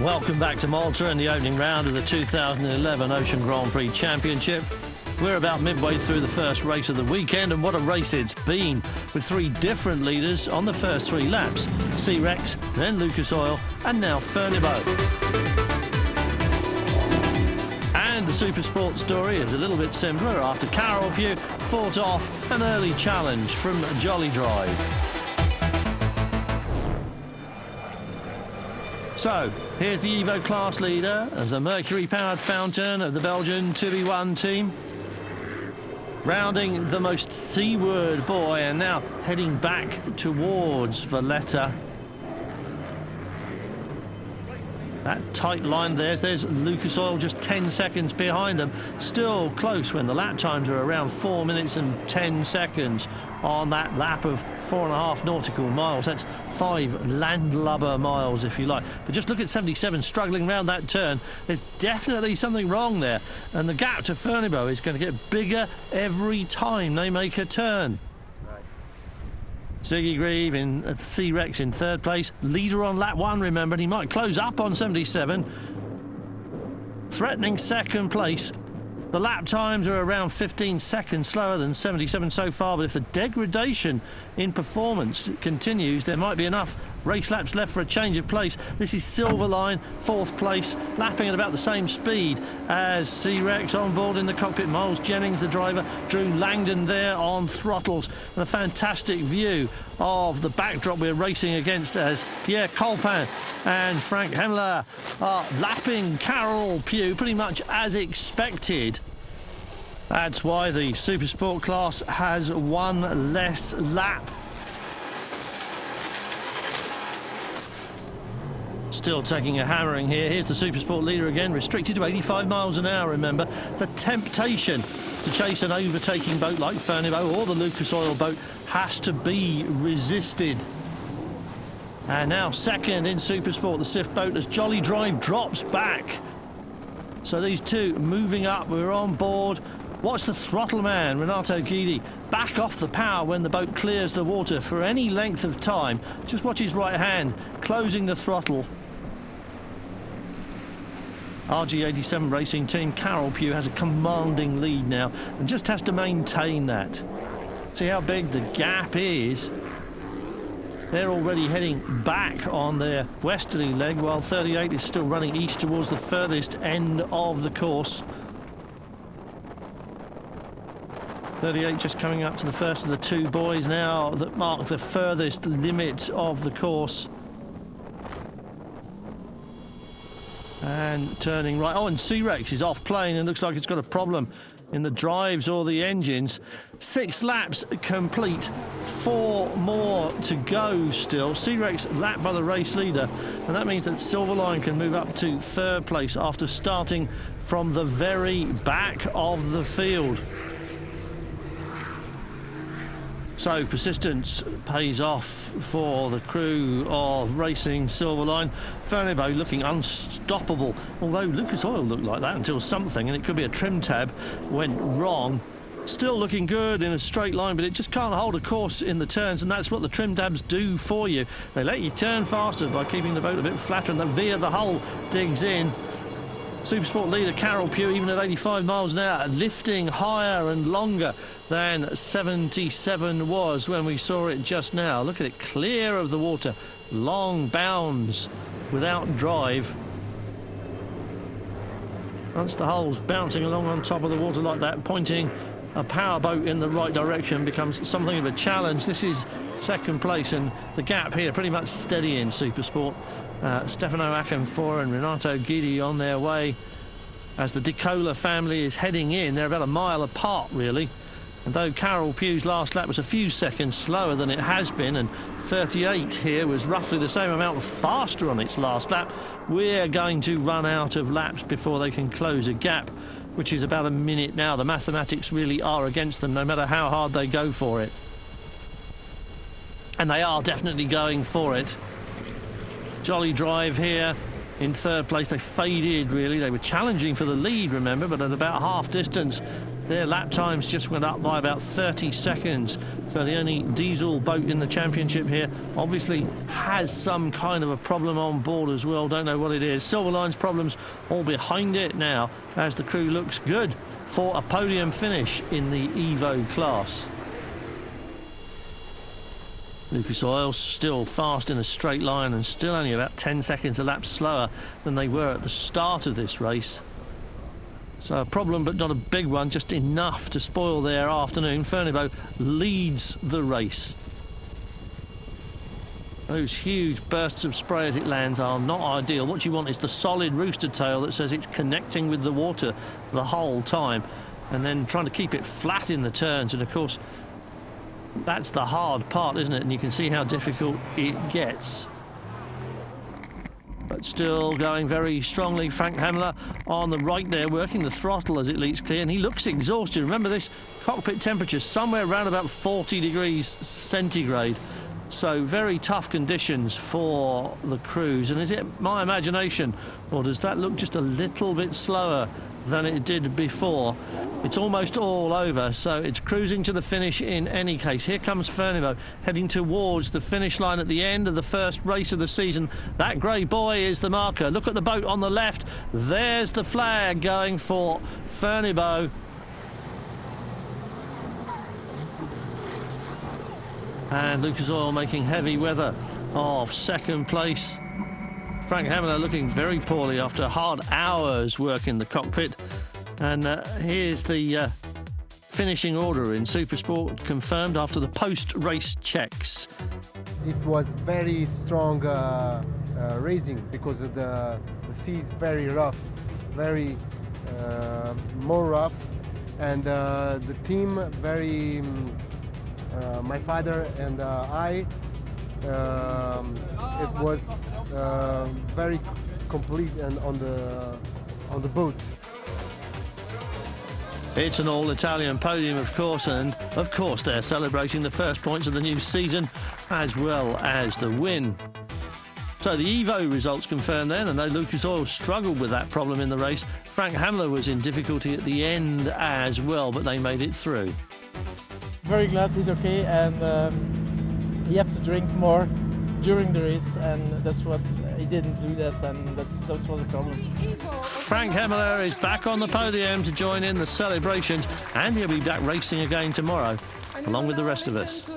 Welcome back to Malta in the opening round of the 2011 Ocean Grand Prix Championship. We're about midway through the first race of the weekend, and what a race it's been, with three different leaders on the first three laps. C-Rex, then Lucas Oil, and now Furnibo. And the Supersport story is a little bit simpler after Carol Pugh fought off an early challenge from Jolly Drive. So, here's the Evo class leader of the Mercury-powered fountain of the Belgian 2v1 team. Rounding the most seaward buoy and now heading back towards Valletta. That tight line there's Lucas Oil just 10 seconds behind them. Still close when the lap times are around 4 minutes and 10 seconds on that lap of 4.5 nautical miles. That's 5 landlubber miles, if you like. But just look at 77 struggling round that turn. There's definitely something wrong there. And the gap to Furnibo is going to get bigger every time they make a turn. Ziggy Grieve in C-Rex in third place. Leader on lap 1, remember, and he might close up on 77. Threatening second place. The lap times are around 15 seconds slower than 77 so far, but if the degradation in performance continues, there might be enough race laps left for a change of place. This is Silverline, fourth place, lapping at about the same speed as C-Rex on board in the cockpit. Miles Jennings, the driver, Drew Langdon there on throttles, and a fantastic view of the backdrop we're racing against as Pierre Colpin and Frank Hemler are lapping Carol Pugh pretty much as expected. That's why the Supersport class has one less lap. Still taking a hammering here. Here's the Supersport leader again, restricted to 85 miles an hour, remember. The temptation to chase an overtaking boat like Furnibo or the Lucas Oil boat has to be resisted. And now second in Supersport, the Swift boat, as Jolly Drive drops back. So these two moving up, we're on board. Watch the throttle man, Renato Guidi, back off the power when the boat clears the water for any length of time. Just watch his right hand, closing the throttle. RG87 Racing Team, Carol Pugh has a commanding lead now and just has to maintain that. See how big the gap is. They're already heading back on their westerly leg, while 38 is still running east towards the furthest end of the course. 38 just coming up to the first of the two buoys now that mark the furthest limit of the course. And turning right. Oh, and C-Rex is off plane and looks like it's got a problem in the drives or the engines. 6 laps complete, 4 more to go still. C-Rex lapped by the race leader, and that means that Silverline can move up to third place after starting from the very back of the field. So persistence pays off for the crew of Racing Silverline. Furnibo looking unstoppable, although Lucas Oil looked like that until something, and it could be a trim tab, went wrong. Still looking good in a straight line, but it just can't hold a course in the turns, and that's what the trim tabs do for you. They let you turn faster by keeping the boat a bit flatter, and the veer the hull digs in. Supersport leader Carol Pugh, even at 85 miles an hour, lifting higher and longer than 77 was when we saw it just now. Look at it, clear of the water, long bounds without drive. Once the hull's bouncing along on top of the water like that, pointing a powerboat in the right direction becomes something of a challenge. This is second place, and the gap here pretty much steady in Supersport. Stefano Akinfor and Renato Guidi on their way as the Dicola family is heading in. They're about a mile apart, really. And though Carol Pugh's last lap was a few seconds slower than it has been, and 38 here was roughly the same amount faster on its last lap, we're going to run out of laps before they can close a gap, which is about a minute now. The mathematics really are against them, no matter how hard they go for it. And they are definitely going for it. Jolly Drive here in third place. They faded, really. They were challenging for the lead, remember, but at about half distance Their lap times just went up by about 30 seconds. So the only diesel boat in the championship here obviously has some kind of a problem on board as well. Don't know what it is. Silverline's problems all behind it now as the crew looks good for a podium finish in the Evo class. Lucas Oil's still fast in a straight line and still only about 10 seconds a lap slower than they were at the start of this race. So a problem, but not a big one, just enough to spoil their afternoon. Ferneybough leads the race. Those huge bursts of spray as it lands are not ideal. What you want is the solid rooster tail that says it's connecting with the water the whole time, and then trying to keep it flat in the turns. And of course, that's the hard part, isn't it? And you can see how difficult it gets. But still going very strongly. Frank Hamler on the right there, working the throttle as it leaks clear, and he looks exhausted. Remember, this cockpit temperature somewhere around about 40 degrees centigrade. So very tough conditions for the crews. And is it my imagination, or does that look just a little bit slower than it did before? It's almost all over, so it's cruising to the finish in any case. Here comes Ferneybough heading towards the finish line at the end of the first race of the season. That grey boy is the marker. Look at the boat on the left. There's the flag going for Ferneybough. And Lucas Oil making heavy weather of second place. Frank Hamler looking very poorly after hard hours work in the cockpit. And here's the finishing order in Supersport, confirmed after the post-race checks. It was very strong racing because the sea is very rough, very more rough, and the team very. My father and I. It was very complete and on the boat. It's an all-Italian podium, of course, and of course they're celebrating the first points of the new season as well as the win. So the Evo results confirmed then, and though Lucas Oil struggled with that problem in the race, Frank Hamler was in difficulty at the end as well, but they made it through. Very glad he's okay, and he have to drink more during the race, and that's what he didn't do that, and that was a problem. Frank Hamler is back on the podium to join in the celebrations, and he'll be back racing again tomorrow, along with the rest of us.